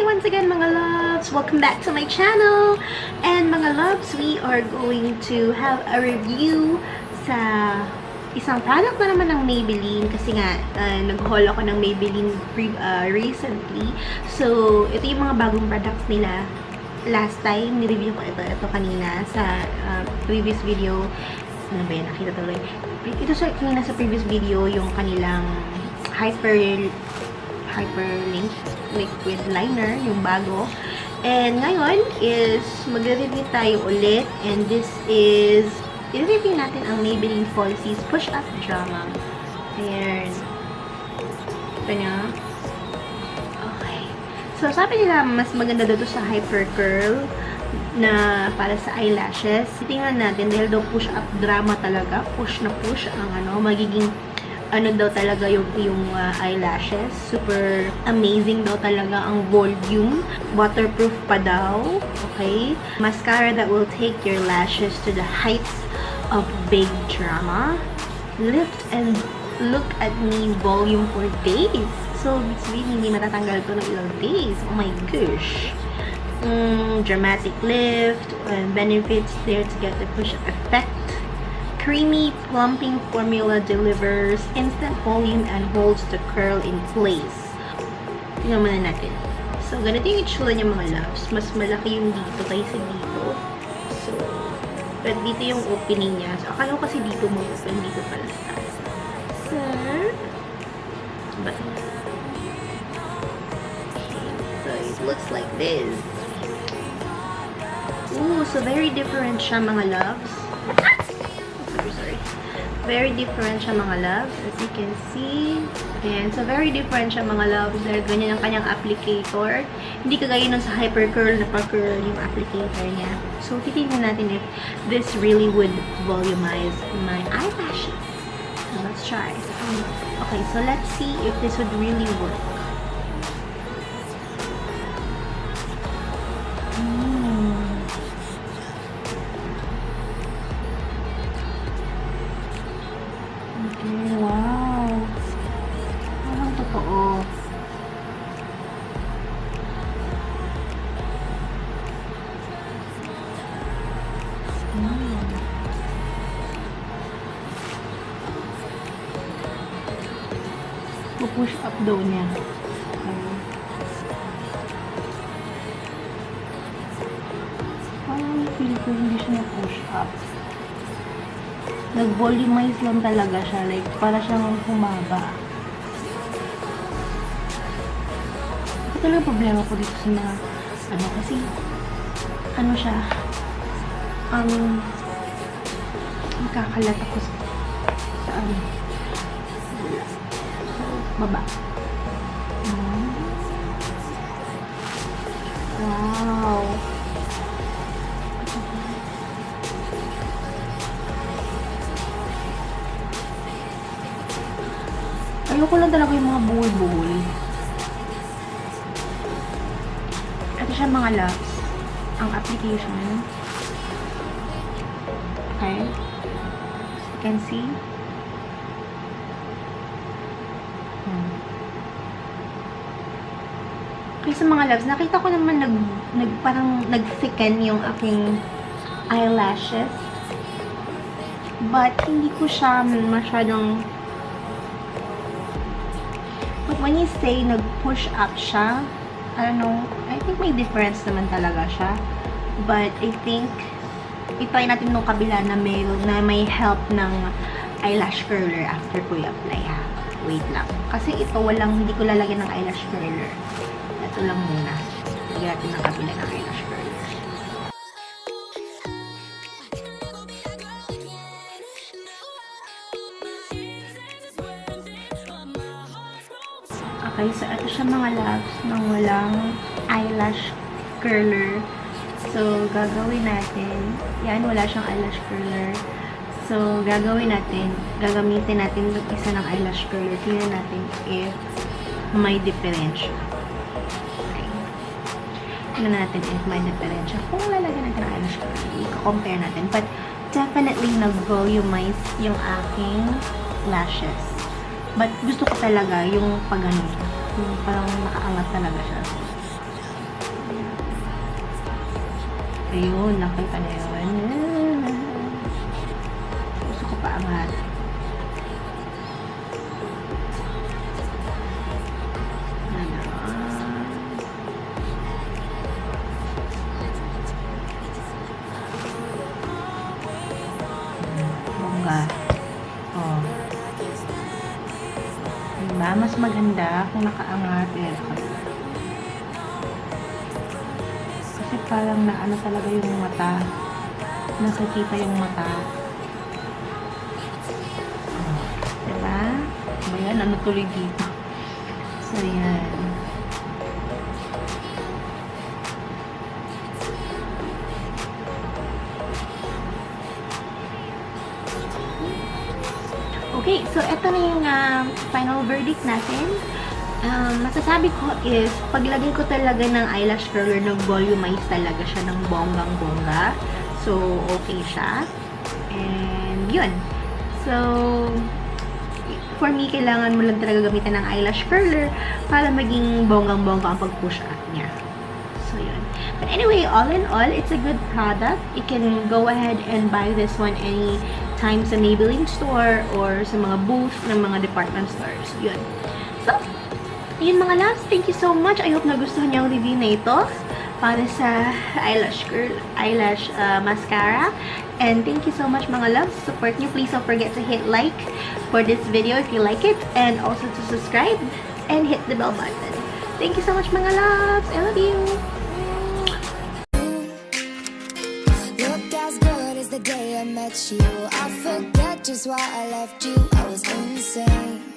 once again mga loves! Welcome back to my channel! And mga loves, we are going to have a review sa isang product na naman ng Maybelline kasi nga nag-haul ako ng Maybelline recently. So, ito yung mga bagong products nila. Last time, nireview ko ito kanina sa previous video. Ano ba yan? Nakita tuloy. Ito kanina sa previous video, yung kanilang hyperlink liquid liner, yung bago. And ngayon is magre-review tayo ulit. And this is, i-review natin ang Maybelline Falsies Push Up Drama. Ayan. Ito niya. Okay. So, sabi nila, mas maganda dito sa hypercurl na para sa eyelashes. Tingnan natin dahil daw push up drama talaga. Push na push ang magiging daw talaga yung eyelashes. Super amazing daw talaga ang volume. Waterproof pa daw. Okay? Mascara that will take your lashes to the heights of big drama. Lift and look at me volume for days. So, hindi matatanggal to ng ilang days. Oh my gosh. Dramatic lift and benefits there to get the push effect. Creamy, plumping formula delivers instant volume and holds the curl in place. Tingnan muna natin. So, ganito yung itsura niya mga loves. Mas malaki yung dito kaysa dito. So, but dito yung opening niya. So, akala ko kasi dito mo open. Dito pala sa taas. So, but, so, it looks like this. Ooh, so very different siya mga loves. Sorry. Very different siya mga loves. As you can see. Ayan. So, very different siya mga loves. Dahil ganyan ang kanyang applicator. Hindi kagaya nun sa hypercurl na pa-curl yung applicator niya. So, titignan natin if this really would volumize my eyelashes. So, let's try. Okay, so let's see if this would really work. Okay, wow. Parang totoo. Push up daw niya. Parang feel ko hindi siya na-push up. Nag-volumize lang talaga siya. Like, para siyang humaba. Ito talaga problema ko dito sa mga, kasi, siya, nakakalat ako sa baba. Wow. Ayoko lang talaga yung mga buhol-buhol. Ito siya mga loves. Ang application. Okay. You can see. Okay, sa mga loves, nakita ko naman parang nag-thicken yung aking eyelashes. But, hindi ko siya masyadong. But when you say nag-push up siya, I don't know, I think may difference naman talaga siya. But, I think, i-try natin nung kabila na may help ng eyelash curler after ko i-apply ha. Wait lang. Kasi ito hindi ko lalagyan ng eyelash curler. Ito lang muna. Lagyan natin ng kabila ng eyelash curler. Okay, so ito siya mga loves nang walang eyelash curler. So, gagawin natin. Yan, wala siyang eyelash curler. So, gagamitin natin yung isa ng eyelash curler. Tingnan natin if may differential. Okay. Tingnan natin if may differential. Kung lalagyan natin ng eyelash curler, i-compare natin. But, definitely nag-volumize yung aking lashes. But, gusto ko talaga yung pag-ano. Yung parang nakaangat talaga siya. Ayun, nakita na yun. Gusto ko pa angat. Bongga. Oh. Diba? Mas maganda kung nakaangat. Kasi parang naano talaga yung mata. Nakikita yung mata. Oh. Diba? Ayan, ano tuloy dito. So, yan. Okay, so ito na yung final verdict natin. Masasabi ko is, paglagay ko talaga ng eyelash curler, nag-volumize talaga siya ng bonggang-bongga. So, okay siya. And, yun. So, for me, kailangan mo lang talaga gamitin ng eyelash curler para maging bonggang-bongga ang pag-push up niya. So, yun. But anyway, all in all, it's a good product. You can go ahead and buy this one anytime sa Maybelline store or sa mga booth ng mga department stores. Yun. So, yun mga loves. Thank you so much. I hope nagustuhan niyo ang review na ito para sa eyelash mascara. And thank you so much mga loves. Support niyo. Please don't forget to hit like for this video if you like it. And also to subscribe and hit the bell button. Thank you so much mga loves. I love you. The day I met you, I forget just why I left you. I was insane.